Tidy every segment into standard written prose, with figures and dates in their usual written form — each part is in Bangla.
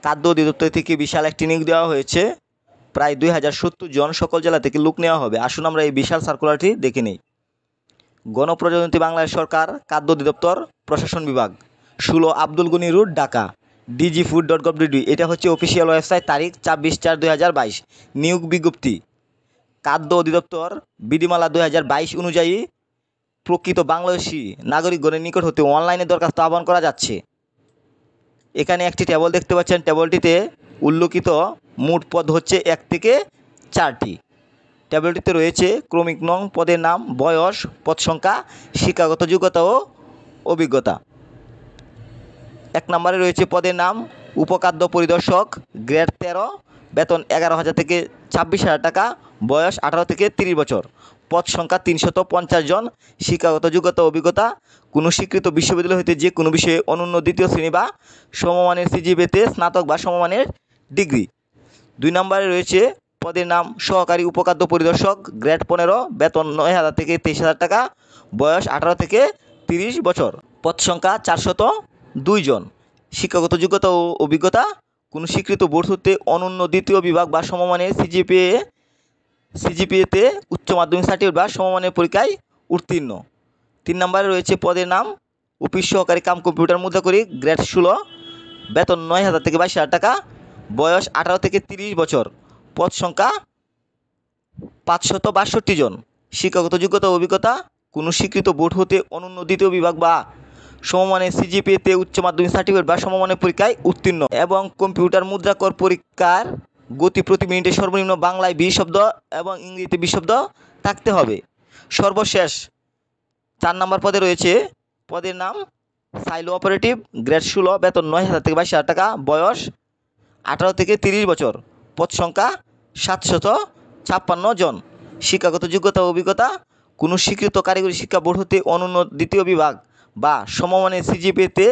খাদ্য অধিদপ্তর থেকে বিশাল একটি নিয়োগ দেওয়া হয়েছে। প্রায় 2070 জন, সকল জেলা থেকে লোক নেওয়া হবে। আসুন আমরা এই বিশাল সার্কুলারটি দেখে নিই। গণপ্রজাতন্ত্রী বাংলাদেশ সরকার, খাদ্য অধিদপ্তর, প্রশাসন বিভাগ, 16 আব্দুল গনি রোড, ঢাকা, dgfood.gov.bd। এটা হচ্ছে অফিসিয়াল ওয়েবসাইট। তারিখ 24/4/2022। নিয়োগ বিজ্ঞপ্তি। খাদ্য অধিদপ্তর বিধিমালা 2022 অনুযায়ী প্রকৃত বাংলাদেশি নাগরিকগণের নিকট হতে অনলাইনে দরখাস্ত আহ্বান করা যাচ্ছে। এখানে একটি টেবল দেখতে পাচ্ছেন। টেবলটিতে উল্লেখিত মোট পদ হচ্ছে 1 থেকে 4টি। টেবলটিতে রয়েছে ক্রমিক নং, পদের নাম, বয়স, পদ সংখ্যা, শিক্ষাগত যোগ্যতা ও অভিজ্ঞতা। 1 নম্বরে রয়েছে পদের নাম উপখাদ্য পরিদর্শক, গ্রেড 13, বেতন 11,000 থেকে 26,000 টাকা, বয়স 18 থেকে 30 বছর, পদ সংখ্যা 350 জন, শিক্ষাগত যোগ্যতা ও অভিজ্ঞতা কোনো স্বীকৃত বিশ্ববিদ্যালয় হতে যে কোনো বিষয়ে অনন্য দ্বিতীয় শ্রেণী বা সমমানের সিজিপিএতে স্নাতক বা সমমানের ডিগ্রি। 2 নম্বরে রয়েছে পদের নাম সহকারী উপখাদ্য পরিদর্শক, গ্রেড 15, বেতন 9,000 থেকে 23,000 টাকা, বয়স 18 থেকে 30 বছর, পদ সংখ্যা 402 জন, শিক্ষাগত যোগ্যতা ও অভিজ্ঞতা কোনো স্বীকৃত বোর্ড হতে অনন্য দ্বিতীয় বিভাগ বা সমমানের সিজিপিএতে উচ্চ মাধ্যমিক সার্টিফিকেট বা সমমানের পরীক্ষায় উত্তীর্ণ। 3 নম্বরে রয়েছে পদের নাম অফিস সহকারী কাম কম্পিউটার মুদ্রাকরী, গ্রেড 16, বেতন 9,000 থেকে 22,000 টাকা, বয়স 18 থেকে 30 বছর, পদ সংখ্যা 562 জন, শিক্ষাগত যোগ্যতা ও অভিজ্ঞতা কোনো স্বীকৃত বোর্ড হতে অনন্য দ্বিতীয় বিভাগ বা সমমানের সিজিপিএতে উচ্চ মাধ্যমিক সার্টিফিকেট বা সমমানের পরীক্ষায় উত্তীর্ণ এবং কম্পিউটার মুদ্রাকর পরীক্ষার গতি প্রতি মিনিটে সর্বনিম্ন বাংলায় 20 শব্দ এবং ইংরেজিতে 20 শব্দ থাকতে হবে। সর্বশেষ 4 নম্বর পদে রয়েছে পদের নাম সাইলো অপারেটিভ, গ্রেড 16, বেতন 9,000 থেকে 22,000 টাকা, বয়স 18 থেকে 30 বছর, পদ সংখ্যা 756 জন, শিক্ষাগত যোগ্যতা ও অভিজ্ঞতা কোনো স্বীকৃত কারিগরি শিক্ষা বোর্ড হতে অনন্য দ্বিতীয় বিভাগ বা সমমানের সিজিপিএতে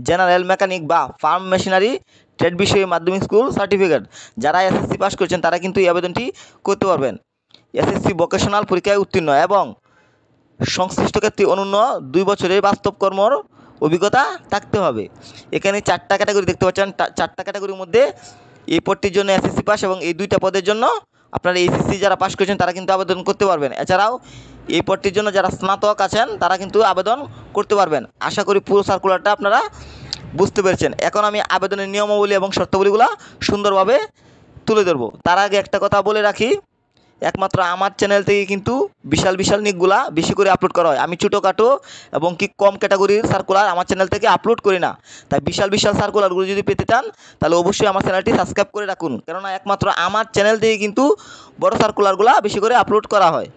জেনারেল মেকানিক বা ফার্ম মেশিনারি ট্রেড বিষয়ে মাধ্যমিক স্কুল সার্টিফিকেট। যারা এসএসসি পাস করেছেন তারা কিন্তু এই আবেদনটি করতে পারবেন। এসএসসি ভোকেশনাল পরীক্ষায় উত্তীর্ণ এবং সংশ্লিষ্ট ক্ষেত্রে অনন্য 2 বছরের বাস্তব কর্মর অভিজ্ঞতা থাকতে হবে। এখানে 4টা ক্যাটাগরি দেখতে পাচ্ছেন। 4টা ক্যাটাগরির মধ্যে এই পদটির জন্য এসএসসি পাস এবং এই 2টা পদের জন্য আপনারা এইচএসসি যারা পাস করেছেন তারা কিন্তু আবেদন করতে পারবেন। এছাড়াও এই পদটির জন্য যারা স্নাতক আছেন তারা কিন্তু আবেদন করতে পারবেন। আশা করি পুরো সার্কুলারটা আপনারা বুঝতে পেরেছেন। এখন আমি আবেদনের নিয়মাবলী এবং শর্তাবলীগুলো সুন্দরভাবে তুলে ধরবো। তার আগে একটা কথা বলে রাখি, একমাত্র আমার চ্যানেল থেকে কিন্তু বিশাল নিকগুলা বেশি করে আপলোড করা হয়। আমি ছোটোখাটো এবং কি কম ক্যাটাগরির সার্কুলার আমার চ্যানেল থেকে আপলোড করি না। তাই বিশাল সার্কুলারগুলো যদি পেতে চান তাহলে অবশ্যই আমার চ্যানেলটি সাবস্ক্রাইব করে রাখুন, কেননা একমাত্র আমার চ্যানেল থেকে কিন্তু বড় সার্কুলারগুলো বেশি করে আপলোড করা হয়।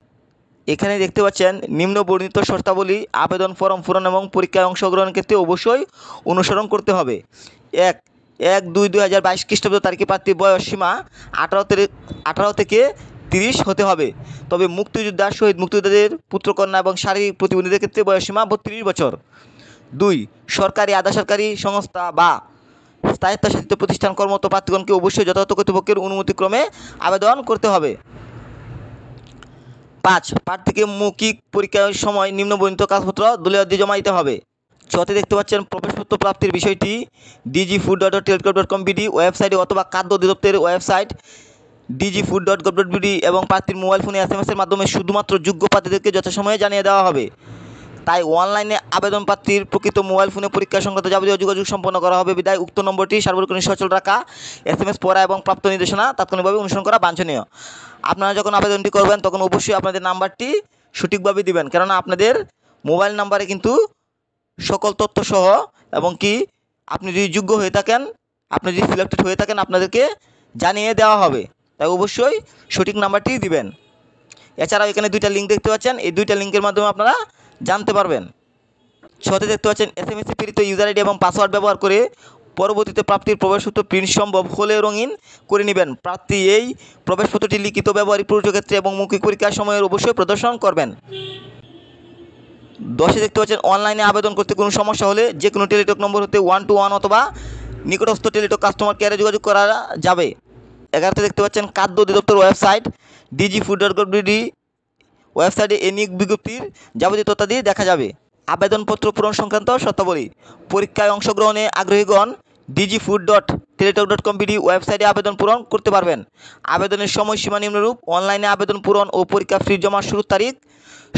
এখানে দেখতে পাচ্ছেন নিম্ন বর্ণিত শর্তাবলী আবেদন ফর্ম পূরণ এবং পরীক্ষায় অংশগ্রহণের ক্ষেত্রে অবশ্যই অনুসরণ করতে হবে। 1/2/2022 খ্রিস্টাব্দ তারিখে প্রার্থীর বয়স সীমা 18 থেকে 30 হতে হবে। তবে মুক্তিযোদ্ধা, শহীদ মুক্তিযোদ্ধাদের পুত্রকন্যা এবং শারীরিক প্রতিবন্ধীদের ক্ষেত্রে বয়সসীমা 32 বছর। 2. সরকারি, আধা সরকারি সংস্থা বা স্বায়ত্তশাসিত প্রতিষ্ঠান কর্মরত প্রার্থীগণকে অবশ্যই যথাযথ কর্তৃপক্ষের অনুমতিক্রমে আবেদন করতে হবে। 5. প্রার্থীকে মৌখিক পরীক্ষার সময় নিম্নবর্ণিত কাগজপত্র দলিল জমা দিতে হবে। 6তে দেখতে পাচ্ছেন প্রবেশপত্র প্রাপ্তির বিষয়টি dgfood.telecom.com.bd ওয়েবসাইটে অথবা খাদ্য অধিদপ্তরের ওয়েবসাইট dgfood.gov.bd এবং প্রার্থীর মোবাইল ফোনে SMS-এর মাধ্যমে শুধুমাত্র যোগ্য প্রার্থীদেরকে যথাসময়ে জানিয়ে দেওয়া হবে। তাই অনলাইনে আবেদন প্রার্থীর প্রকৃত মোবাইল ফোনে পরীক্ষা সংক্রান্ত যাবতীয় যোগাযোগ সম্পন্ন করা হবে বিধায় উক্ত নম্বরটি সার্বক্ষণিক সচল রাখা, SMS পড়া এবং প্রাপ্ত নির্দেশনা তাৎক্ষণিকভাবে অনুসরণ করা বাঞ্ছনীয়। আপনারা যখন আবেদনটি করবেন তখন অবশ্যই আপনাদের নাম্বারটি সঠিকভাবে দিবেন, কেননা আপনাদের মোবাইল নাম্বারে কিন্তু সকল তথ্য সহ এবং কি আপনি যদি যোগ্য হয়ে থাকেন, আপনি যদি সিলেক্টেড হয়ে থাকেন আপনাদেরকে জানিয়ে দেওয়া হবে। তাই অবশ্যই সঠিক নাম্বারটি দিবেন। এছাড়াও এখানে 2টা লিঙ্ক দেখতে পাচ্ছেন, এই 2টা লিঙ্কের মাধ্যমে আপনারা জানতে পারবেন। 6তে দেখতে পাচ্ছেন SMS প্রেরিত ইউজার আইডি এবং পাসওয়ার্ড ব্যবহার করে পরবর্তীতে প্রাপ্তির প্রবেশপত্র প্রিন্ট সম্ভব হলে রঙিন করে নেবেন। প্রার্থী এই প্রবেশপত্রটি লিখিত ব্যবহারিক প্রয়োজনীয় ক্ষেত্রে এবং মৌখিক পরীক্ষার সময়ের অবশ্যই প্রদর্শন করবেন। 10-এ দেখতে পাচ্ছেন অনলাইনে আবেদন করতে কোনো সমস্যা হলে যে কোনো টেলিটক নম্বর হতে 121 অথবা নিকটস্থ টেলিটক কাস্টমার কেয়ারে যোগাযোগ করা যাবে। 11তে দেখতে পাচ্ছেন খাদ্য অধিদপ্তর ওয়েবসাইট dgfood.gov.bd ওয়েবসাইটে এই নিয়োগ বিজ্ঞপ্তির যাবতীয় তথ্যাদি দেখা যাবে। আবেদনপত্র পূরণ সংক্রান্ত শর্তাবলী। পরীক্ষায় অংশগ্রহণে আগ্রহীগণ dgfood.teletalk.com.bd ওয়েবসাইটে আবেদন পূরণ করতে পারবেন। আবেদনের সময়সীমা নিম্নরূপ: অনলাইনে আবেদন পূরণ ও পরীক্ষা ফি জমার শুরুর তারিখ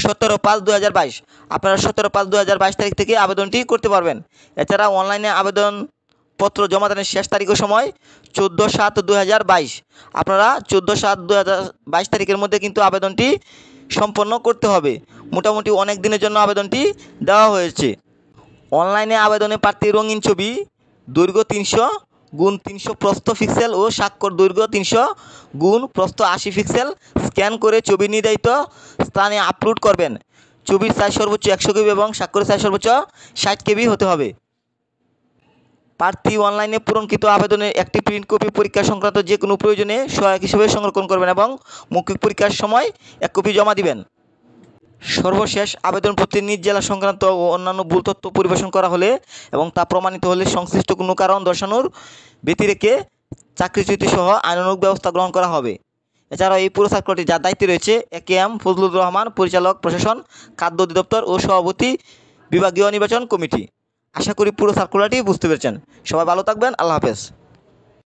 17/5/2022। আপনারা 17/5/2022 তারিখ থেকে আবেদনটি করতে পারবেন। এছাড়া অনলাইনে আবেদনপত্র জমাদানের শেষ তারিখ ও সময় 14/7/2022। আপনারা 14/7/2022 তারিখের মধ্যে কিন্তু আবেদনটি সম্পন্ন করতে হবে। মোটামুটি অনেক দিনের জন্য আবেদনটি দেওয়া হয়েছে। অনলাইনে আবেদনে প্রার্থীর রঙিন ছবি দৈর্ঘ্য 300x300 প্রস্থ পিক্সেল ও স্বাক্ষর দৈর্ঘ্য 300x প্রস্থ 80 পিক্সেল স্ক্যান করে ছবি নির্ধারিত স্থানে আপলোড করবেন। ছবির সাইজ সর্বোচ্চ 100 কেবি এবং স্বাক্ষরের সাইজ সর্বোচ্চ 60 কেবি হতে হবে। প্রার্থী অনলাইনে পূরণকৃত আবেদনের একটি প্রিন্ট কপি পরীক্ষা সংক্রান্ত যে কোনো প্রয়োজনে সহায়ক হিসেবে সংরক্ষণ করবেন এবং মৌখিক পরীক্ষার সময় এক কপি জমা দিবেন। সর্বশেষ, আবেদনপত্রে নিজ জেলা সংক্রান্ত ও অন্যান্য ভুল তথ্য পরিবেশন করা হলে এবং তা প্রমাণিত হলে সংশ্লিষ্ট কোনো কারণ দর্শানোর ব্যতিরেকে চাকরিচ্যুতি সহ আইনানুগ ব্যবস্থা গ্রহণ করা হবে। এছাড়াও এই পুরো সার্কুলারটি যার দায়িত্বে রয়েছে AKM ফজলুর রহমান, পরিচালক প্রশাসন, খাদ্য অধিদপ্তর ও সভাপতি, বিভাগীয় নির্বাচন কমিটি। আশা করি পুরো সার্কুলারটি বুঝতে পেরেছেন। সবাই ভালো থাকবেন। আল্লাহ হাফেজ।